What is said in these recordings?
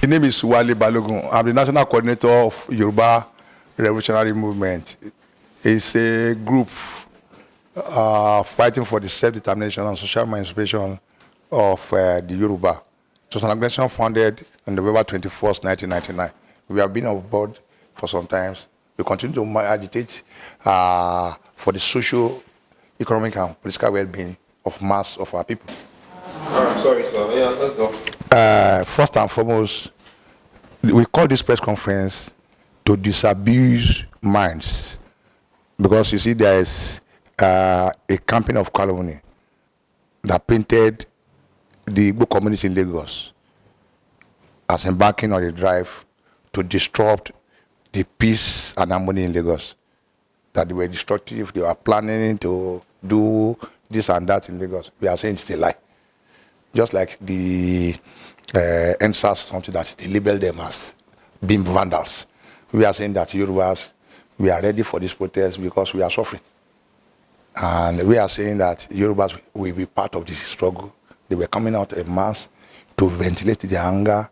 My name is Wale Balogun. I'm the national coordinator of Yoruba Revolutionary Movement. It's a group fighting for the self-determination and social emancipation of the Yoruba. It was an organization founded on November 21st, 1999. We have been on board for some time. We continue to agitate for the social, economic, and political well-being of mass of our people. Sorry, sir. Yeah, let's go. First and foremost, we call this press conference to disabuse minds, because you see there is a campaign of calumny that painted the Igbo community in Lagos as embarking on a drive to disrupt the peace and harmony in Lagos, that they were destructive, they were planning to do this and that in Lagos. We are saying it's a lie. Just like the NSAS, something that they label them as being vandals. We are saying that Yorubas, we are ready for this protest because we are suffering. And we are saying that Yorubas will be part of this struggle. They were coming out en mass to ventilate their anger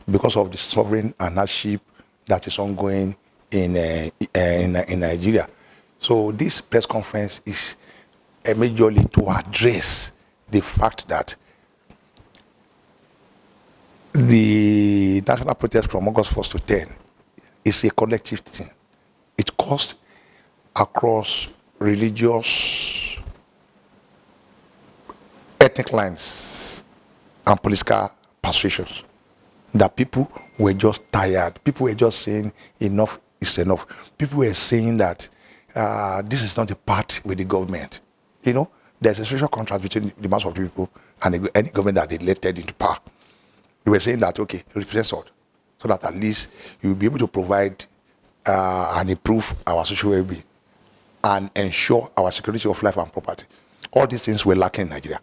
because of the suffering and hardship that is ongoing in Nigeria. So this press conference is majorly to address the fact that the national protest from August 1st to 10 is a collective thing. It cuts across religious, ethnic lines and political persuasions. That people were just tired. People were just saying enough is enough. People were saying that this is not a part with the government. You know, there's a social contrast between the mass of the people and any government that they elected into power. They were saying that, okay, represent us, so that at least you will be able to provide and improve our social well-being and ensure our security of life and property. All these things were lacking in Nigeria.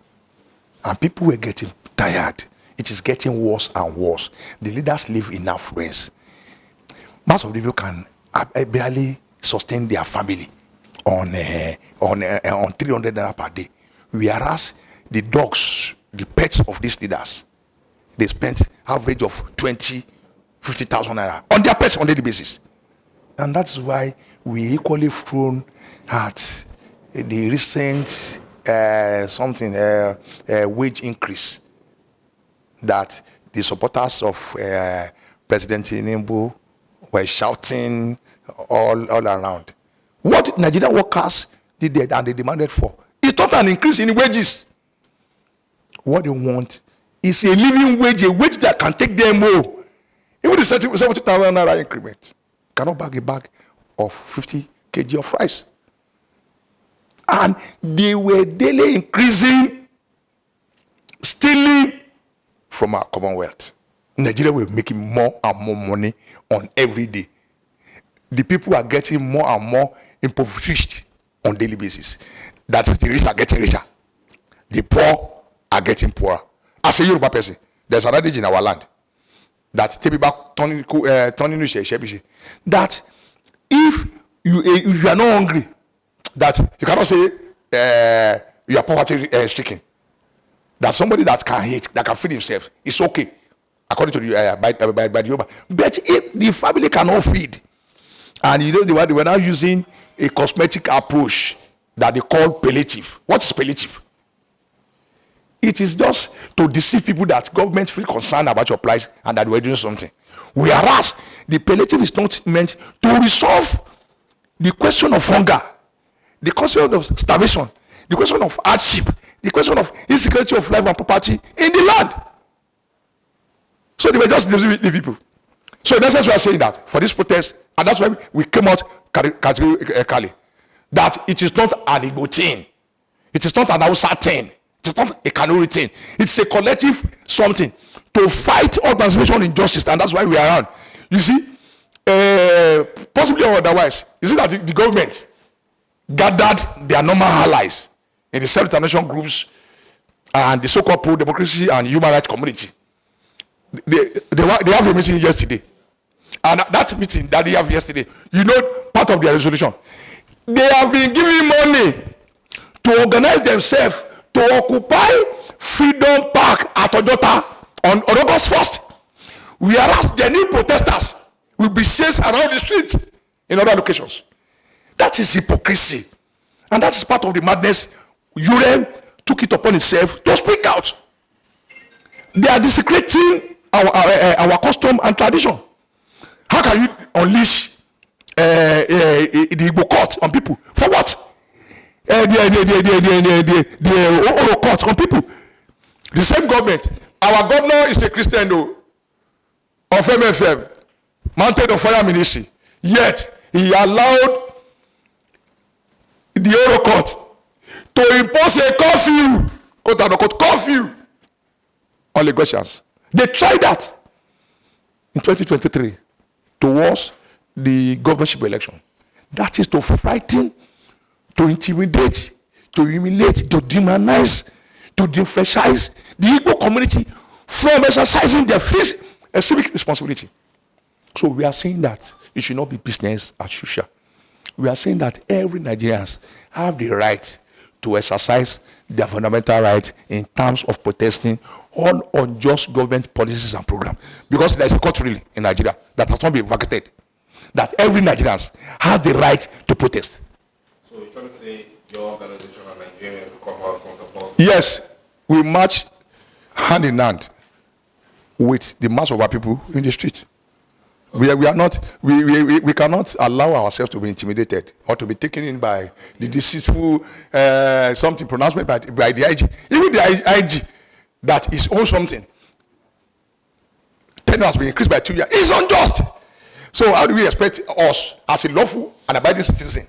And people were getting tired. It is getting worse and worse. The leaders live in affluence. Most of the people can barely sustain their family on 300 naira per day. Whereas the dogs, the pets of these leaders, they spent average of 50,000 naira on their pets on daily basis. And that's why we equally thrown at the recent wage increase that the supporters of President Tinubu were shouting all around. What Nigerian workers did and they demanded for is not an increase in wages. What they want is a living wage, a wage that can take them home. Even the 70,000 naira increment cannot bag a bag of 50 kg of rice. And they were daily increasing, stealing from our Commonwealth. Nigeria will be making more and more money on every day. The people are getting more and more impoverished on daily basis. That is, the rich are getting richer. The poor are getting poorer. As a Yoruba person, there's an adage in our land that that if you are not hungry, that you cannot say you are poverty stricken. That somebody that can eat, that can feed himself, is okay, according to the by the Yoruba. But if the family cannot feed, and you know they were now using a cosmetic approach that they call palliative. What is palliative? It is just to deceive people that government feel concerned about your plight and that we're doing something. Whereas the palliative is not meant to resolve the question of hunger, the question of starvation, the question of hardship, the question of insecurity of life and property in the land. So they were just deceiving the people. So in essence, we are saying that for this protest, and that's why we came out categorically, that it is not an Igbo thing, it is not an Hausa thing, it is not a Kanuri thing. It's a collective something to fight all transformation injustice, and that's why we are on. You see, possibly or otherwise, you see that the government gathered their normal allies in the self-determination groups and the so-called pro-democracy and human rights community. They have a meeting yesterday, and that meeting that they have yesterday, you know, part of their resolution, they have been giving money to organize themselves to occupy Freedom Park at Ojota on August 1st, Whereas genuine protesters will be chased around the street in other locations. That is hypocrisy. And that is part of the madness. UREM took it upon itself to speak out. They are desecrating our custom and tradition. How can you unleash the Igbo court on people? For what? The Oro court on people. The same government. Our governor is a Christian though, of MFM, Mountain of Fire Ministry. Yet he allowed the Oro court to impose a curfew, quote unquote curfew, on Lagosians. They tried that in 2023 towards the governorship election. That is to frighten, to intimidate, to humiliate, to demonize, to defranchise the Igbo community from exercising their civic responsibility. So we are saying that it should not be business as usual. We are saying that every Nigerian have the right to exercise their fundamental right in terms of protesting all unjust government policies and programs. Because there is a court ruling in Nigeria that has not been vacated, that every Nigerian has the right to protest. So you're trying to say your organization and Nigeria will come out from the post? Yes, we march hand in hand with the mass of our people in the street. We cannot allow ourselves to be intimidated or to be taken in by the deceitful something pronouncement by the IG. Even the IG that is on something, tenure has been increased by 2 years. It's unjust. So how do we expect us as a lawful and abiding citizen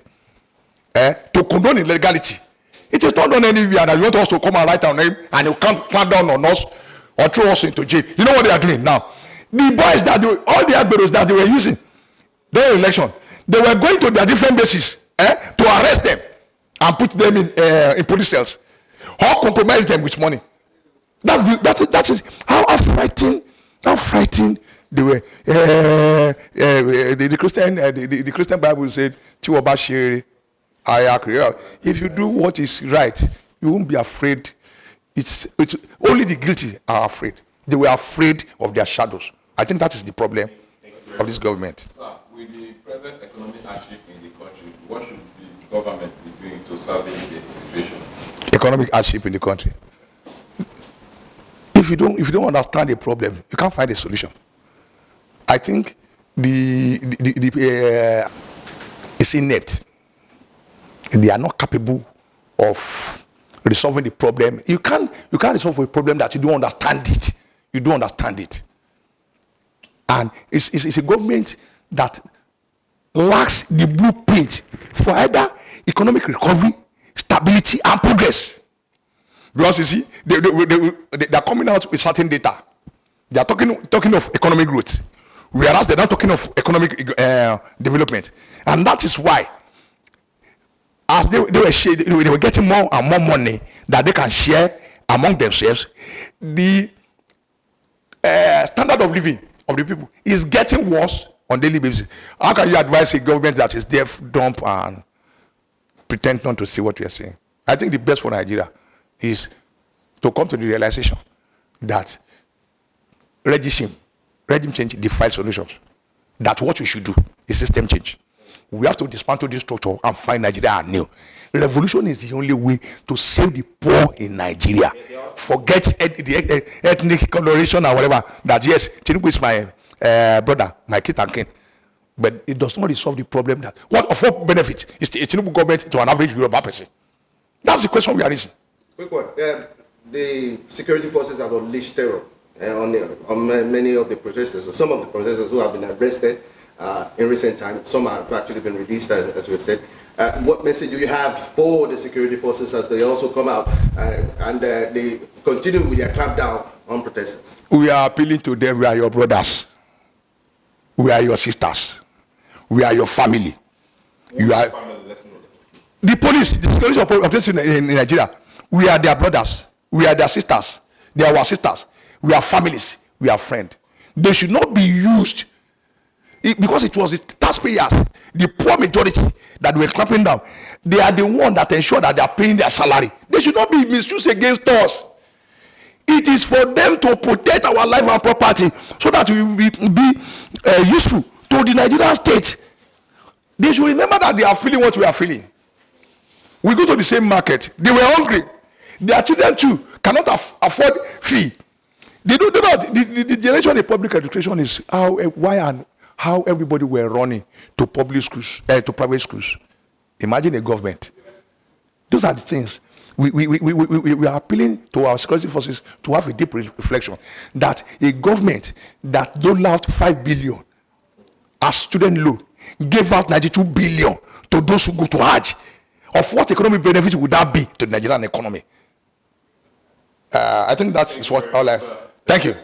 to condone illegality? It is not done anywhere that you want us to come and write our name and you can't clamp down on us or throw us into jail. You know what they are doing now? The boys all the agberos that they were using during the election, they were going to their different bases to arrest them and put them in police cells or compromise them with money. That is how frightened they were. The Christian Bible said, if you do what is right, you won't be afraid. It's only the guilty are afraid. They were afraid of their shadows. I think that is the problem of this government. Sir, with the present economic hardship in the country, what should the government be doing to salvage the situation? Economic hardship in the country. If you don't understand the problem, you can't find a solution. I think it's inept. They are not capable of resolving the problem. You can't resolve a problem that you don't understand it. You don't understand it. And it's a government that lacks the blueprint for either economic recovery, stability, and progress. Because you see, they are coming out with certain data. They are talking of economic growth, whereas they're not talking of economic development. And that is why, as they were getting more and more money that they can share among themselves, the standard of living of the people is getting worse on daily basis. How can you advise a government that is deaf, dumb, and pretend not to see what we are saying? I think the best for Nigeria is to come to the realization that regime change defies solutions. That what we should do is system change. We have to dismantle this structure and find Nigeria anew. Revolution is the only way to save the poor in Nigeria. Forget the ethnic coloration or whatever. That yes, Tinubu is my brother, my kid and kin. But it does not resolve the problem that what benefit is the Tinubu government to an average Yoruba person? That's the question we are raising. Quick one. The security forces have unleashed terror on many of the protesters, or some of the protesters who have been arrested in recent times. Some have actually been released, as we've said. What message do you have for the security forces as they also come out and they continue with their clampdown on protesters? We are appealing to them. We are your brothers. We are your sisters. We are your family. You are the police, the security operators in Nigeria. We are their brothers. We are their sisters. They are our sisters. We are families. We are friends. They should not be used because it was the taxpayers, the poor majority that were clamping down. They are the ones that ensure that they are paying their salary. They should not be misused against us. It is for them to protect our life and property so that we will be useful to the Nigerian state. They should remember that they are feeling what we are feeling. We go to the same market. They were hungry. Their children too cannot afford fee. They do not. The generation of public education is how everybody were running to public schools, to private schools. Imagine a government. Those are the things. We are appealing to our security forces to have a deep reflection that a government that doled out 5 billion as student loan gave out 92 billion to those who go to Hajj. Of what economic benefit would that be to the Nigerian economy? I think that is what all I. Thank you.